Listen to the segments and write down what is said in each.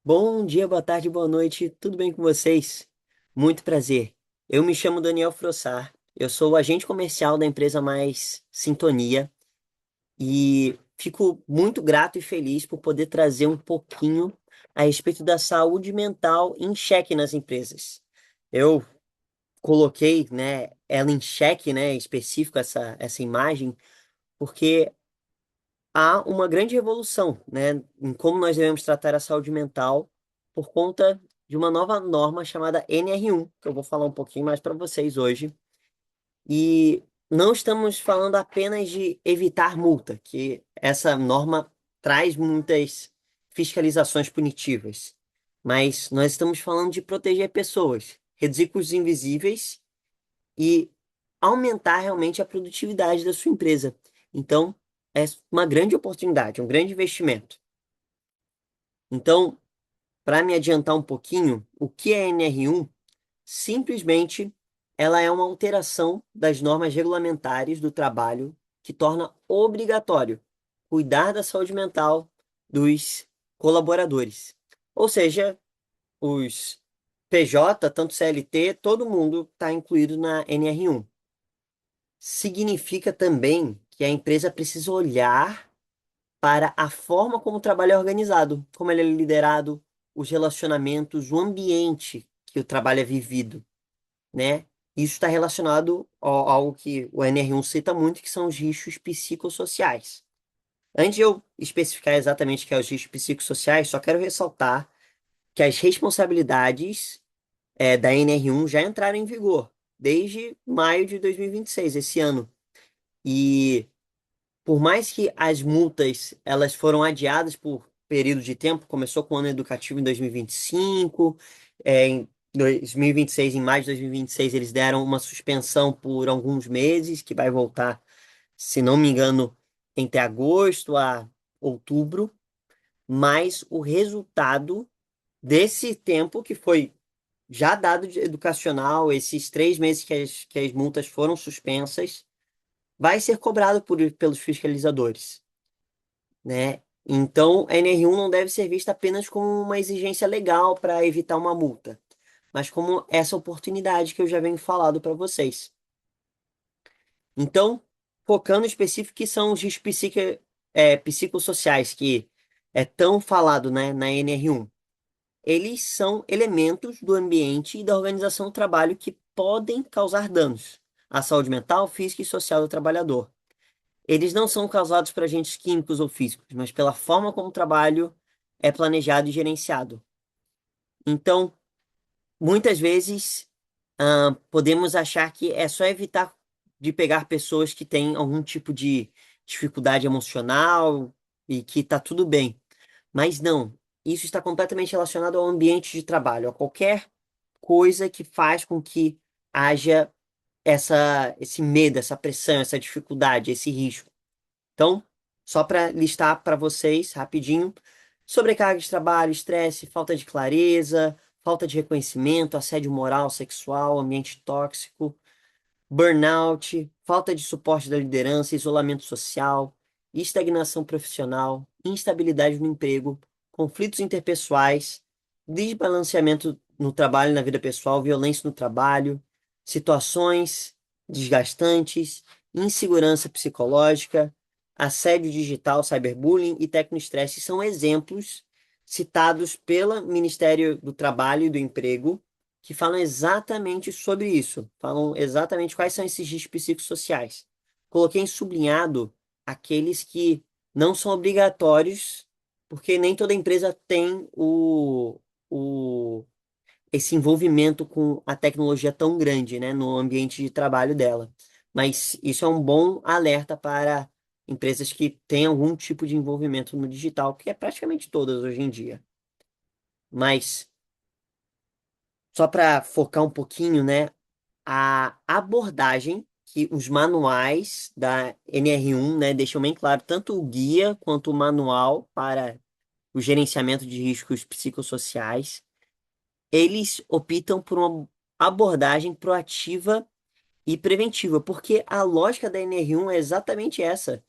Bom dia, boa tarde, boa noite, tudo bem com vocês? Muito prazer. Eu me chamo Daniel Frossar, eu sou o agente comercial da empresa Mais Sintonia e fico muito grato e feliz por poder trazer um pouquinho a respeito da saúde mental em xeque nas empresas. Eu coloquei, né, ela em xeque, né, específico essa imagem, porque há uma grande revolução, né, em como nós devemos tratar a saúde mental por conta de uma nova norma chamada NR1, que eu vou falar um pouquinho mais para vocês hoje. E não estamos falando apenas de evitar multa, que essa norma traz muitas fiscalizações punitivas, mas nós estamos falando de proteger pessoas, reduzir custos invisíveis e aumentar realmente a produtividade da sua empresa. Então, é uma grande oportunidade, um grande investimento. Então, para me adiantar um pouquinho, o que é NR1? Simplesmente, ela é uma alteração das normas regulamentares do trabalho que torna obrigatório cuidar da saúde mental dos colaboradores. Ou seja, os PJ, tanto CLT, todo mundo está incluído na NR1. Significa também que a empresa precisa olhar para a forma como o trabalho é organizado, como ele é liderado, os relacionamentos, o ambiente que o trabalho é vivido, né? Isso está relacionado ao algo que o NR1 cita muito, que são os riscos psicossociais. Antes de eu especificar exatamente o que é os riscos psicossociais, só quero ressaltar que as responsabilidades da NR1 já entraram em vigor desde maio de 2026, esse ano. E por mais que as multas elas foram adiadas por período de tempo, começou com o ano educativo em 2025, em 2026, em maio de 2026, eles deram uma suspensão por alguns meses, que vai voltar, se não me engano, entre agosto a outubro, mas o resultado desse tempo que foi já dado de educacional, esses 3 meses que as multas foram suspensas, vai ser cobrado pelos fiscalizadores, né? Então, a NR1 não deve ser vista apenas como uma exigência legal para evitar uma multa, mas como essa oportunidade que eu já venho falando para vocês. Então, focando em específico, que são os riscos psicossociais, que é tão falado, né, na NR1. Eles são elementos do ambiente e da organização do trabalho que podem causar danos à saúde mental, física e social do trabalhador. Eles não são causados por agentes químicos ou físicos, mas pela forma como o trabalho é planejado e gerenciado. Então, muitas vezes, podemos achar que é só evitar de pegar pessoas que têm algum tipo de dificuldade emocional e que está tudo bem. Mas não, isso está completamente relacionado ao ambiente de trabalho, a qualquer coisa que faz com que haja esse medo, essa pressão, essa dificuldade, esse risco. Então, só para listar para vocês rapidinho: sobrecarga de trabalho, estresse, falta de clareza, falta de reconhecimento, assédio moral, sexual, ambiente tóxico, burnout, falta de suporte da liderança, isolamento social, estagnação profissional, instabilidade no emprego, conflitos interpessoais, desbalanceamento no trabalho e na vida pessoal, violência no trabalho, situações desgastantes, insegurança psicológica, assédio digital, cyberbullying e tecnoestresse são exemplos citados pelo Ministério do Trabalho e do Emprego que falam exatamente sobre isso, falam exatamente quais são esses riscos psicossociais. Coloquei em sublinhado aqueles que não são obrigatórios, porque nem toda empresa tem esse envolvimento com a tecnologia tão grande, né, no ambiente de trabalho dela. Mas isso é um bom alerta para empresas que têm algum tipo de envolvimento no digital, que é praticamente todas hoje em dia. Mas só para focar um pouquinho, né, a abordagem que os manuais da NR1, né, deixam bem claro, tanto o guia quanto o manual para o gerenciamento de riscos psicossociais, eles optam por uma abordagem proativa e preventiva, porque a lógica da NR1 é exatamente essa,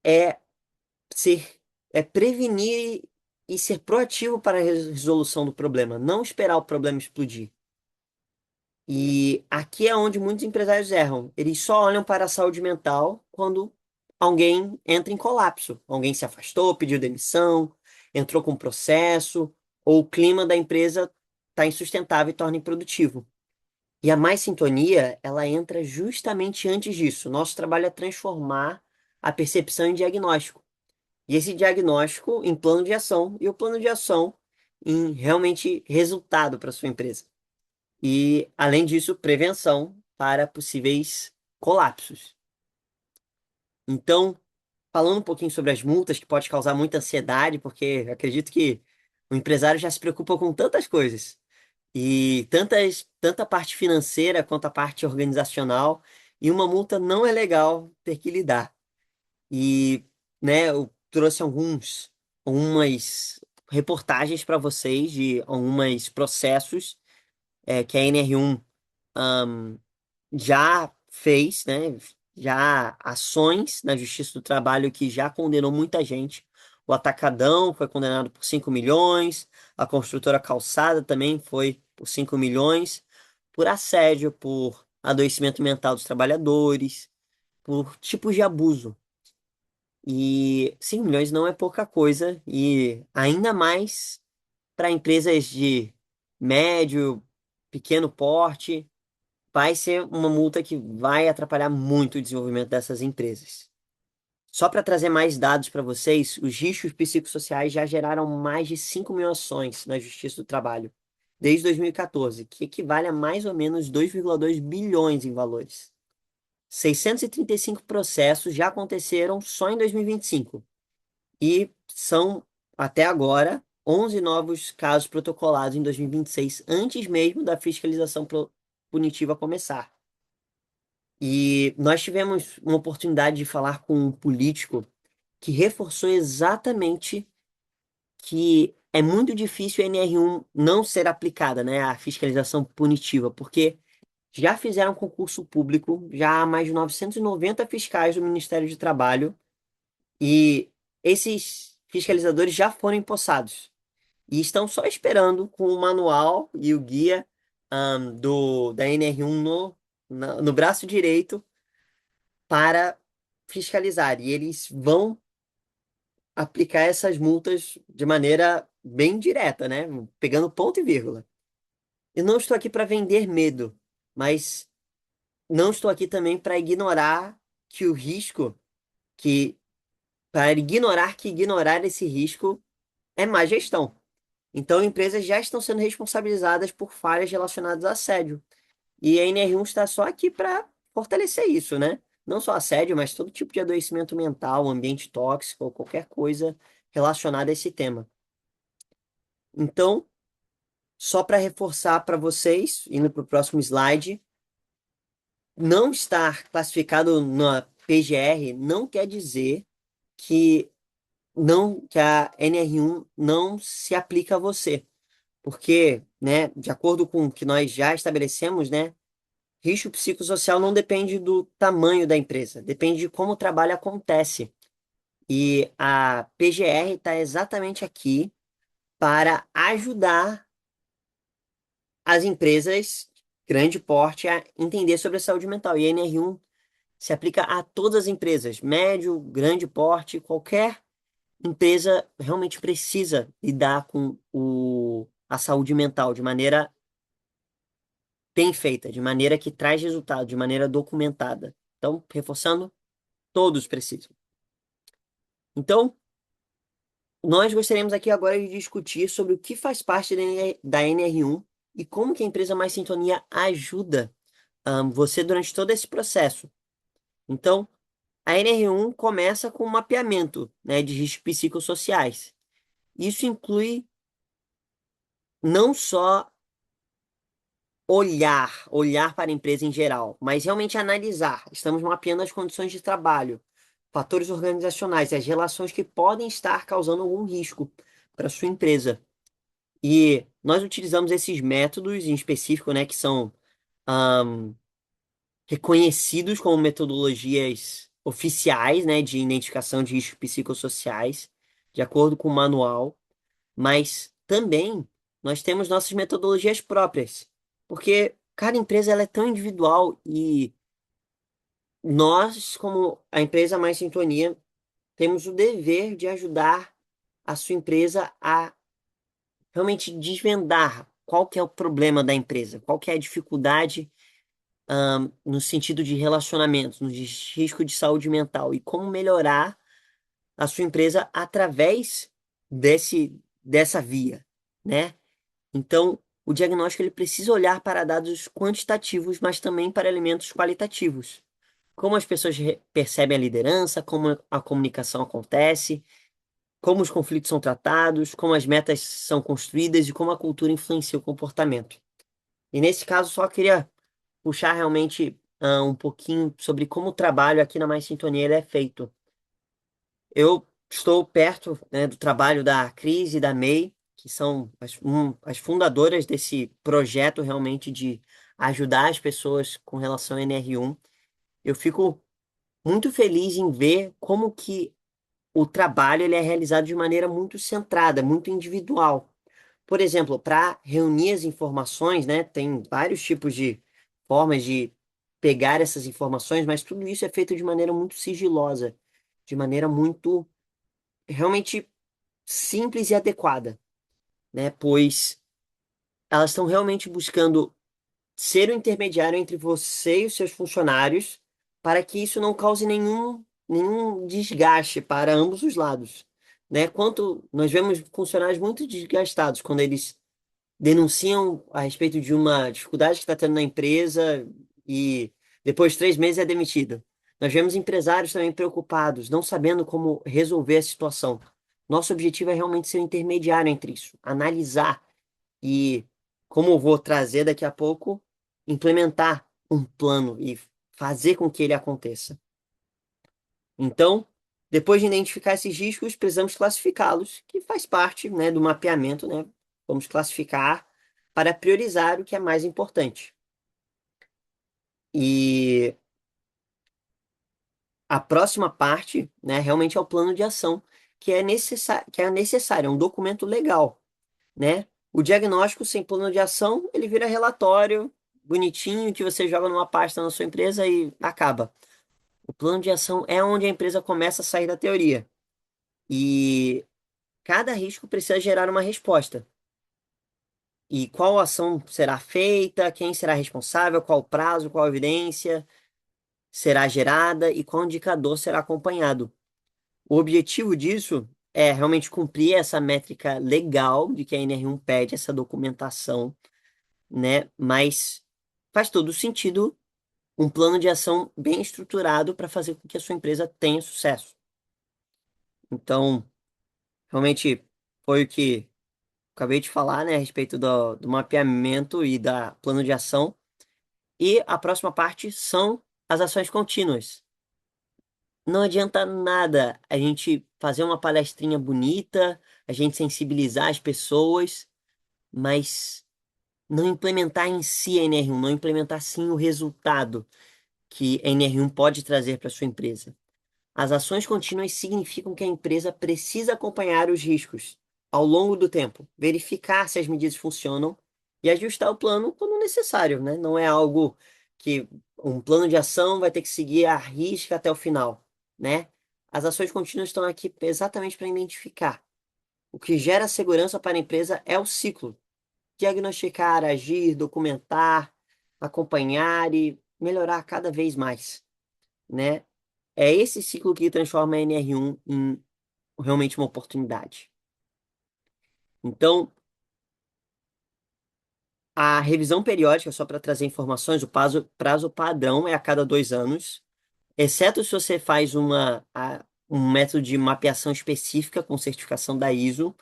é ser, é prevenir e ser proativo para a resolução do problema, não esperar o problema explodir. E aqui é onde muitos empresários erram. Eles só olham para a saúde mental quando alguém entra em colapso. Alguém se afastou, pediu demissão, entrou com processo, ou o clima da empresa está insustentável e torna improdutivo. E a mais sintonia, ela entra justamente antes disso. Nosso trabalho é transformar a percepção em diagnóstico. E esse diagnóstico em plano de ação e o plano de ação em realmente resultado para sua empresa. E, além disso, prevenção para possíveis colapsos. Então, falando um pouquinho sobre as multas, que pode causar muita ansiedade, porque eu acredito que o empresário já se preocupa com tantas coisas, e tanta parte financeira quanto a parte organizacional, e uma multa não é legal ter que lidar. E, né, eu trouxe algumas reportagens para vocês de alguns processos que a NR1 já fez, né? Já ações na Justiça do Trabalho que já condenou muita gente. O Atacadão foi condenado por 5 milhões, a construtora Calçada também foi por 5 milhões, por assédio, por adoecimento mental dos trabalhadores, por tipos de abuso. E 5 milhões não é pouca coisa, e ainda mais para empresas de médio, pequeno porte vai ser uma multa que vai atrapalhar muito o desenvolvimento dessas empresas. Só para trazer mais dados para vocês, os riscos psicossociais já geraram mais de 5 mil ações na Justiça do Trabalho desde 2014, que equivale a mais ou menos 2,2 bilhões em valores. 635 processos já aconteceram só em 2025 e são, até agora, 11 novos casos protocolados em 2026, antes mesmo da fiscalização punitiva começar. E nós tivemos uma oportunidade de falar com um político que reforçou exatamente que é muito difícil a NR1 não ser aplicada, né, a fiscalização punitiva, porque já fizeram concurso público, já há mais de 990 fiscais do Ministério de Trabalho, e esses fiscalizadores já foram empossados. E estão só esperando com o manual e o guia, da NR1 no braço direito para fiscalizar. E eles vão aplicar essas multas de maneira bem direta, né? Pegando ponto e vírgula. Eu não estou aqui para vender medo, mas não estou aqui também para ignorar que o risco, que para ignorar que ignorar esse risco é má gestão. Então, empresas já estão sendo responsabilizadas por falhas relacionadas a assédio. E a NR1 está só aqui para fortalecer isso, né? Não só assédio, mas todo tipo de adoecimento mental, ambiente tóxico ou qualquer coisa relacionada a esse tema. Então, só para reforçar para vocês, indo para o próximo slide, não estar classificado na PGR não quer dizer que que a NR1 não se aplica a você. Porque, né, de acordo com o que nós já estabelecemos, né, risco psicossocial não depende do tamanho da empresa, depende de como o trabalho acontece. E a PGR está exatamente aqui para ajudar as empresas grande porte a entender sobre a saúde mental. E a NR1 se aplica a todas as empresas, médio, grande porte, qualquer empresa realmente precisa lidar com a saúde mental de maneira bem feita, de maneira que traz resultado, de maneira documentada. Então, reforçando, todos precisam. Então, nós gostaríamos aqui agora de discutir sobre o que faz parte da NR1 e como que a empresa Mais Sintonia ajuda você durante todo esse processo. Então, a NR1 começa com um mapeamento, né, de riscos psicossociais. Isso inclui não só olhar para a empresa em geral, mas realmente analisar. Estamos mapeando as condições de trabalho, fatores organizacionais e as relações que podem estar causando algum risco para a sua empresa. E nós utilizamos esses métodos em específico, né, que são ahn, reconhecidos como metodologias oficiais, né, de identificação de riscos psicossociais, de acordo com o manual. mas também nós temos nossas metodologias próprias, porque cada empresa ela é tão individual e nós, como a empresa Mais Sintonia, temos o dever de ajudar a sua empresa a realmente desvendar qual que é o problema da empresa, qual que é a dificuldade, no sentido de relacionamento, no risco de saúde mental e como melhorar a sua empresa através dessa via, né? Então, o diagnóstico ele precisa olhar para dados quantitativos, mas também para elementos qualitativos. Como as pessoas percebem a liderança, como a comunicação acontece, como os conflitos são tratados, como as metas são construídas e como a cultura influencia o comportamento. E nesse caso, só queria puxar realmente um pouquinho sobre como o trabalho aqui na Mais Sintonia ele é feito. Eu estou perto, né, do trabalho da Cris e da May, que são as fundadoras desse projeto realmente de ajudar as pessoas com relação ao NR1. Eu fico muito feliz em ver como que o trabalho ele é realizado de maneira muito centrada, muito individual. Por exemplo, para reunir as informações, né, tem vários tipos de formas de pegar essas informações, mas tudo isso é feito de maneira muito sigilosa, de maneira muito realmente simples e adequada, né? Pois elas estão realmente buscando ser o intermediário entre você e os seus funcionários para que isso não cause nenhum desgaste para ambos os lados, né? Quanto nós vemos funcionários muito desgastados quando eles denunciam a respeito de uma dificuldade que está tendo na empresa e depois de 3 meses é demitido. Nós vemos empresários também preocupados, não sabendo como resolver a situação. Nosso objetivo é realmente ser um intermediário entre isso, analisar e, como eu vou trazer daqui a pouco, implementar um plano e fazer com que ele aconteça. Então, depois de identificar esses riscos, precisamos classificá-los, que faz parte, né, do mapeamento, né? Vamos classificar para priorizar o que é mais importante. E a próxima parte, né, realmente é o plano de ação, que é necessário, é um documento legal, né? O diagnóstico sem plano de ação, ele vira relatório bonitinho que você joga numa pasta na sua empresa e acaba. O plano de ação é onde a empresa começa a sair da teoria. E cada risco precisa gerar uma resposta. E qual ação será feita, quem será responsável, qual prazo, qual evidência será gerada e qual indicador será acompanhado. O objetivo disso é realmente cumprir essa métrica legal de que a NR1 pede essa documentação, né? Mas faz todo sentido um plano de ação bem estruturado para fazer com que a sua empresa tenha sucesso. Então, realmente foi o que acabei de falar, né, a respeito do mapeamento e da plano de ação. E a próxima parte são as ações contínuas. Não adianta nada a gente fazer uma palestrinha bonita, a gente sensibilizar as pessoas, mas não implementar em si a NR1, não implementar sim o resultado que a NR1 pode trazer para sua empresa. As ações contínuas significam que a empresa precisa acompanhar os riscos ao longo do tempo, verificar se as medidas funcionam e ajustar o plano quando necessário, né? Não é algo que um plano de ação vai ter que seguir à risca até o final, né? As ações contínuas estão aqui exatamente para identificar. O que gera segurança para a empresa é o ciclo. Diagnosticar, agir, documentar, acompanhar e melhorar cada vez mais, né? É esse ciclo que transforma a NR1 em realmente uma oportunidade. Então, a revisão periódica, só para trazer informações, o prazo padrão é a cada 2 anos, exceto se você faz um método de mapeação específica com certificação da ISO,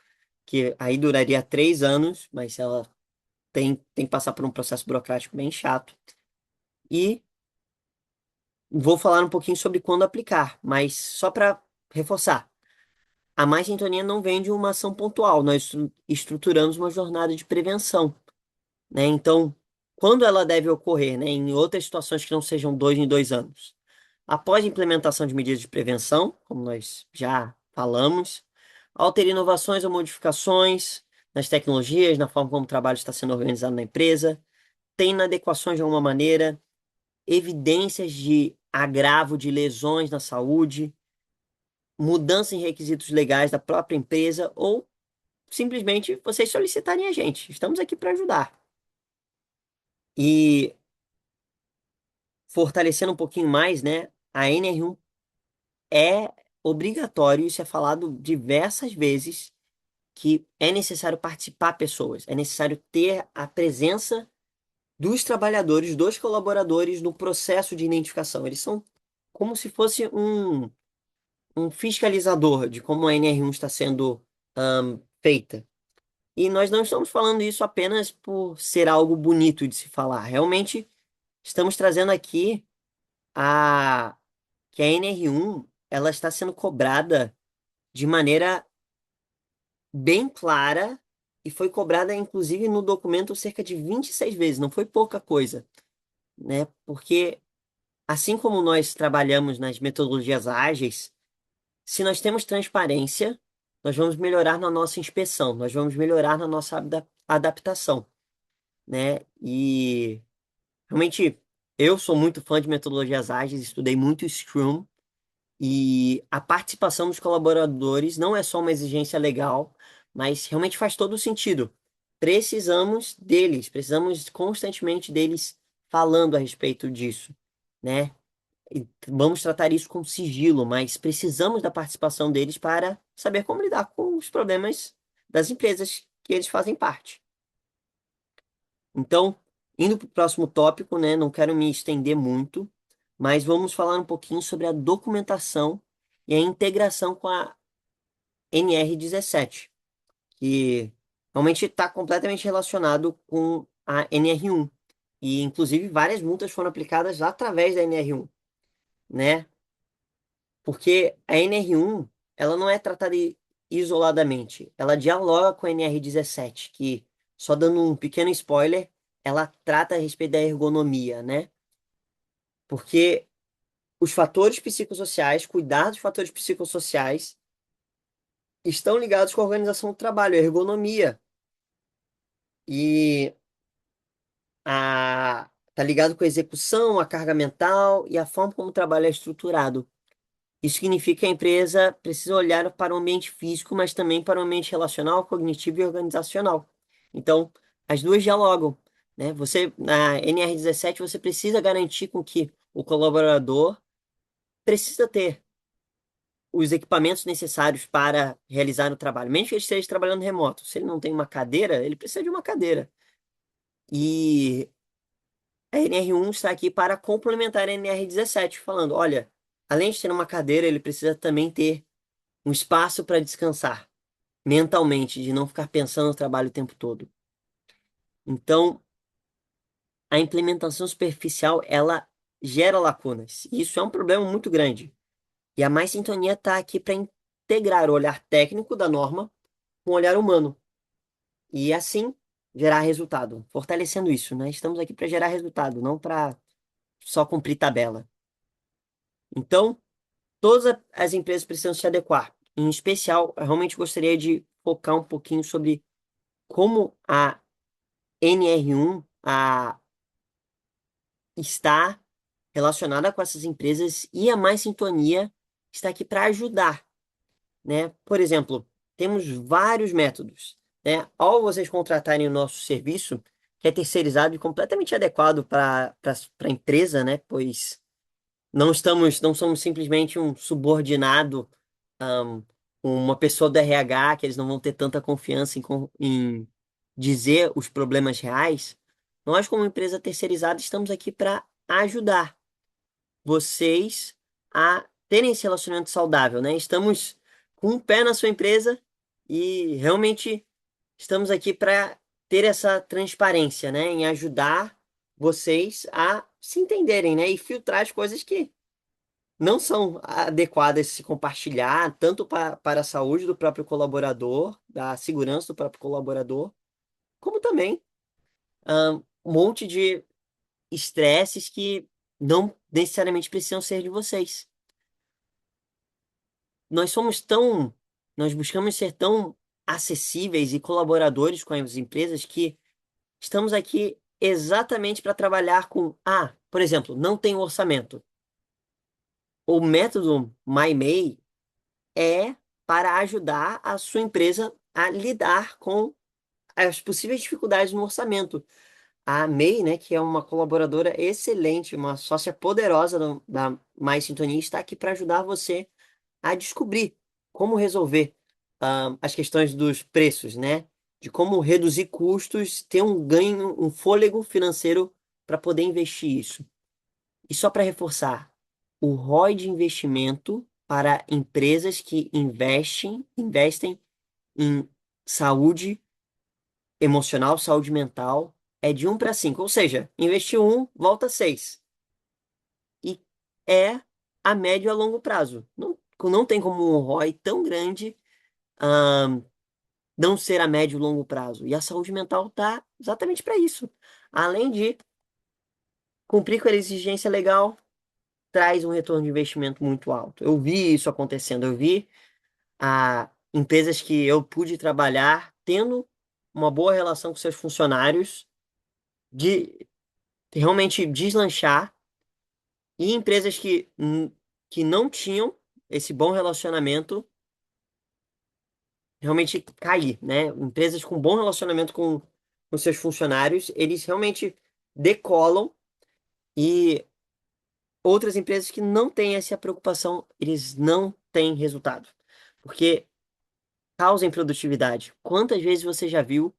que aí duraria 3 anos, mas ela tem que passar por um processo burocrático bem chato. E vou falar um pouquinho sobre quando aplicar, mas só para reforçar. A Mais Sintonia não vende uma ação pontual, nós estruturamos uma jornada de prevenção, né? Então, quando ela deve ocorrer, né? Em outras situações que não sejam 2 em 2 anos. Após a implementação de medidas de prevenção, como nós já falamos, Ao ter inovações ou modificações nas tecnologias, na forma como o trabalho está sendo organizado na empresa, tem inadequações de alguma maneira, evidências de agravo de lesões na saúde, mudança em requisitos legais da própria empresa ou simplesmente vocês solicitarem a gente. Estamos aqui para ajudar. E fortalecendo um pouquinho mais, né? A NR1 é obrigatório, isso é falado diversas vezes, que é necessário participar pessoas, é necessário ter a presença dos trabalhadores, dos colaboradores no processo de identificação. Eles são como se fosse um fiscalizador de como a NR1 está sendo feita. E nós não estamos falando isso apenas por ser algo bonito de se falar. Realmente estamos trazendo aqui a que a NR1 ela está sendo cobrada de maneira bem clara e foi cobrada inclusive no documento cerca de 26 vezes, não foi pouca coisa, né? Porque assim como nós trabalhamos nas metodologias ágeis, se nós temos transparência, nós vamos melhorar na nossa inspeção, nós vamos melhorar na nossa adaptação, né? E realmente eu sou muito fã de metodologias ágeis, estudei muito Scrum e a participação dos colaboradores não é só uma exigência legal, mas realmente faz todo o sentido. Precisamos deles, precisamos constantemente deles falando a respeito disso, né? E vamos tratar isso com sigilo, mas precisamos da participação deles para saber como lidar com os problemas das empresas que eles fazem parte. Então, indo para o próximo tópico, né? Não quero me estender muito, mas vamos falar um pouquinho sobre a documentação e a integração com a NR17, que realmente está completamente relacionado com a NR1. E, inclusive, várias multas foram aplicadas através da NR1, né? Porque a NR1, ela não é tratada isoladamente, ela dialoga com a NR17, que, só dando um pequeno spoiler, ela trata a respeito da ergonomia, né? Porque os fatores psicossociais, cuidar dos fatores psicossociais, estão ligados com a organização do trabalho, a ergonomia. E tá ligado com a execução, a carga mental e a forma como o trabalho é estruturado. Isso significa que a empresa precisa olhar para o ambiente físico, mas também para o ambiente relacional, cognitivo e organizacional. Então, as duas dialogam, né? Você, na NR17, você precisa garantir com que o colaborador precisa ter os equipamentos necessários para realizar o trabalho, mesmo que ele esteja trabalhando remoto. Se ele não tem uma cadeira, ele precisa de uma cadeira. E a NR1 está aqui para complementar a NR17, falando, olha, além de ter uma cadeira, ele precisa também ter um espaço para descansar mentalmente, de não ficar pensando no trabalho o tempo todo. Então, a implementação superficial, ela gera lacunas. E isso é um problema muito grande. E a Mais Sintonia está aqui para integrar o olhar técnico da norma com o olhar humano. E assim gerar resultado, fortalecendo isso, né? Estamos aqui para gerar resultado, não para só cumprir tabela. Então, todas as empresas precisam se adequar. Em especial, eu realmente gostaria de focar um pouquinho sobre como a NR1 está relacionada com essas empresas e a Mais Sintonia está aqui para ajudar, né? Por exemplo, temos vários métodos, né? Ao vocês contratarem o nosso serviço, que é terceirizado e completamente adequado para a empresa, né? Pois não somos simplesmente um subordinado, um, uma pessoa do RH, que eles não vão ter tanta confiança em dizer os problemas reais. Nós, como empresa terceirizada, estamos aqui para ajudar vocês a terem esse relacionamento saudável, né? Estamos com um pé na sua empresa e realmente estamos aqui para ter essa transparência, né? Em ajudar vocês a se entenderem, né? E filtrar as coisas que não são adequadas de se compartilhar, tanto para a saúde do próprio colaborador, da segurança do próprio colaborador, como também um monte de estresses que não necessariamente precisam ser de vocês. Nós somos tão Nós buscamos ser tão acessíveis e colaboradores com as empresas que estamos aqui exatamente para trabalhar com, por exemplo, não tem orçamento. O método MyMay é para ajudar a sua empresa a lidar com as possíveis dificuldades no orçamento. A May, né, que é uma colaboradora excelente, uma sócia poderosa da Mais Sintonia, está aqui para ajudar você a descobrir como resolver as questões dos preços, né? De como reduzir custos, ter um ganho, um fôlego financeiro para poder investir isso. E só para reforçar, o ROI de investimento para empresas que investem em saúde emocional, saúde mental, é de 1 para 5. Ou seja, investiu 1, volta 6. E é a médio e a longo prazo. Não tem como um ROI tão grande ahn, não ser a médio e longo prazo. E a saúde mental está exatamente para isso. Além de cumprir com a exigência legal, traz um retorno de investimento muito alto. Eu vi isso acontecendo. Eu vi empresas que eu pude trabalhar tendo uma boa relação com seus funcionários, de realmente deslanchar, e empresas que não tinham esse bom relacionamento realmente cair, né? Empresas com bom relacionamento com seus funcionários, eles realmente decolam, e outras empresas que não têm essa preocupação, eles não têm resultado. Porque causa improdutividade. Quantas vezes você já viu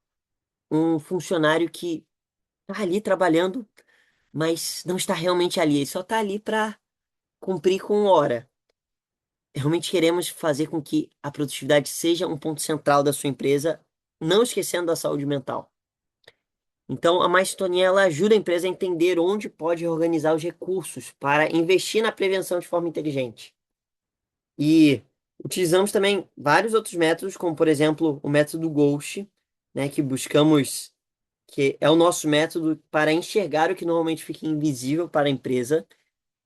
um funcionário que está ali trabalhando, mas não está realmente ali, ele só está ali para cumprir com hora? Realmente queremos fazer com que a produtividade seja um ponto central da sua empresa, não esquecendo da saúde mental. Então, a Mais Sintonia, ela ajuda a empresa a entender onde pode organizar os recursos para investir na prevenção de forma inteligente. E utilizamos também vários outros métodos, como, por exemplo, o método Ghost, né, que é o nosso método para enxergar o que normalmente fica invisível para a empresa.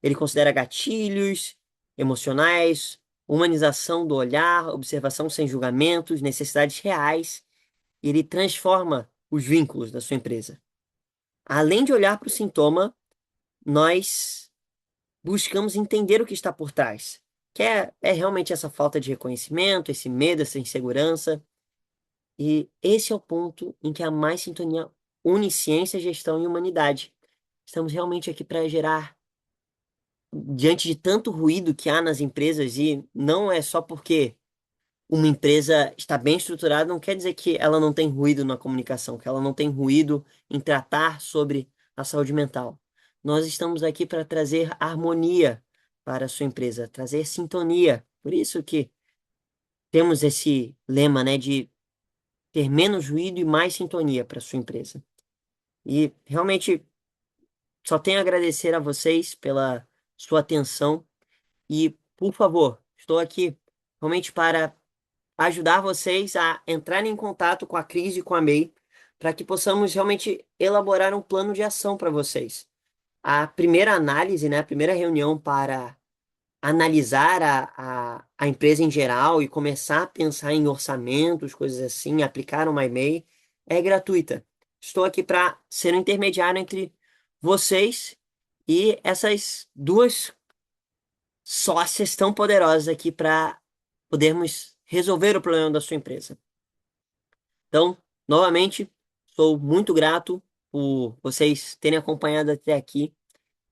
Ele considera gatilhos emocionais, humanização do olhar, observação sem julgamentos, necessidades reais, e ele transforma os vínculos da sua empresa. Além de olhar para o sintoma, nós buscamos entender o que está por trás, que é realmente essa falta de reconhecimento, esse medo, essa insegurança. E esse é o ponto em que a Mais Sintonia une ciência, gestão e humanidade. Estamos realmente aqui para gerar, diante de tanto ruído que há nas empresas, e não é só porque uma empresa está bem estruturada, não quer dizer que ela não tem ruído na comunicação, que ela não tem ruído em tratar sobre a saúde mental. Nós estamos aqui para trazer harmonia para a sua empresa, trazer sintonia. Por isso que temos esse lema, né, de ter menos ruído e mais sintonia para a sua empresa. E realmente só tenho a agradecer a vocês pela sua atenção. E, por favor, estou aqui realmente para ajudar vocês a entrarem em contato com a Cris e com a May, para que possamos realmente elaborar um plano de ação para vocês. A primeira análise, né, a primeira reunião para analisar a empresa em geral e começar a pensar em orçamentos, coisas assim, aplicar uma e-mail, é gratuita. Estou aqui para ser um intermediário entre vocês e essas duas sócias tão poderosas aqui para podermos resolver o problema da sua empresa. Então, novamente, sou muito grato por vocês terem acompanhado até aqui.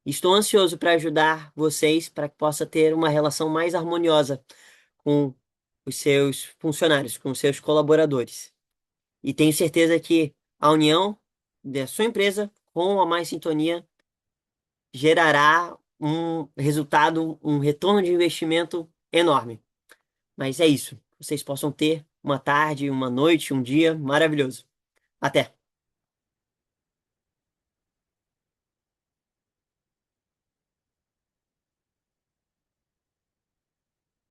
Estou ansioso para ajudar vocês para que possa ter uma relação mais harmoniosa com os seus funcionários, com os seus colaboradores. E tenho certeza que a união da sua empresa com a Mais Sintonia gerará um resultado, um retorno de investimento enorme. Mas é isso. Vocês possam ter uma tarde, uma noite, um dia maravilhoso. Até!